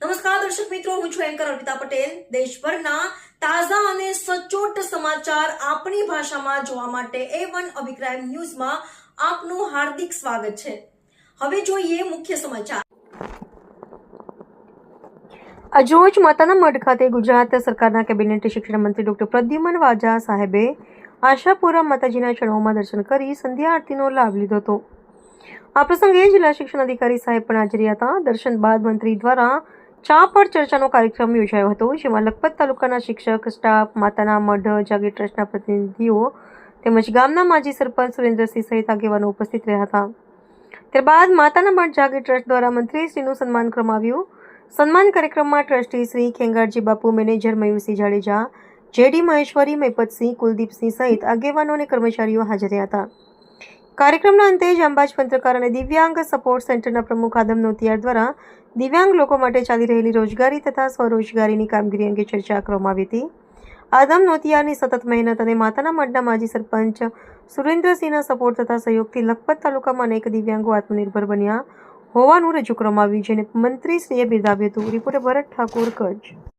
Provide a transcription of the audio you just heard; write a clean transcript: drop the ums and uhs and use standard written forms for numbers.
નમસ્કાર દર્શક મિત્રો, હું છું એન્કર અર્પિતા પટેલ. દેશભરના તાજા અને સચોટ સમાચાર આપણી ભાષામાં જોવા માટે A1 અભિપ્રાય ન્યૂઝમાં આપનું હાર્દિક સ્વાગત છે. હવે જોઈએ મુખ્ય સમાચાર. આજરોજ માતાના મઢ ખાતે ગુજરાત સરકારના કેબિનેટ શિક્ષણ મંત્રી ડોક્ટર પ્રદ્યુમન વાજા સાહેબે આશાપુરા માતાજીના ચરણોમાં દર્શન કરી સંધ્યા આરતીનો લાભ લીધો હતો. આ પ્રસંગે જિલ્લા શિક્ષણ અધિકારી સાહેબ પણ હાજર હતા. દર્શન બાદ મંત્રી દ્વારા ચા પર ચર્ચાનો કાર્યક્રમ યોજાયો હતો, જેમાં લખપત તાલુકાના શિક્ષક સ્ટાફ, માતાના મઢ જાગીર ટ્રસ્ટના પ્રતિનિધિઓ તેમજ ગામના માજી સરપંચ સુરેન્દ્રસિંહ સહિત આગેવાનો ઉપસ્થિત રહ્યા હતા. ત્યારબાદ માતાના મઢ જાગીર ટ્રસ્ટ દ્વારા મંત્રીશ્રીનું સન્માન કરવામાં આવ્યું. સન્માન કાર્યક્રમમાં ટ્રસ્ટી શ્રી ખેંગારજી બાપુ, મેનેજર મયુરસિંહ જાડેજા, જેડી મહેશ્વરી, મૈપતસિંહ, કુલદીપસિંહ સહિત આગેવાનો અને કર્મચારીઓ હાજર રહ્યા હતા. કાર્યક્રમના અંતે જાંબાજ પત્રકાર અને દિવ્યાંગ સપોર્ટ સેન્ટરના પ્રમુખ આદમ નોતિયાર દ્વારા દિવ્યાંગ લોકો માટે ચાલી રહેલી રોજગારી તથા સ્વરોજગારીની કામગીરી અંગે ચર્ચા કરવામાં આવી હતી. આદમ નોતિયારની સતત મહેનત અને માતાના મઢના માજી સરપંચ સુરેન્દ્રસિંહના સપોર્ટ તથા સહયોગથી લખપત તાલુકામાં અનેક દિવ્યાંગો આત્મનિર્ભર બન્યા હોવાનું રજૂ કરવામાં આવ્યું, જેને મંત્રીશ્રીએ બિરદાવ્યું હતું. રિપોર્ટર ભરત ઠાકોર, કચ્છ.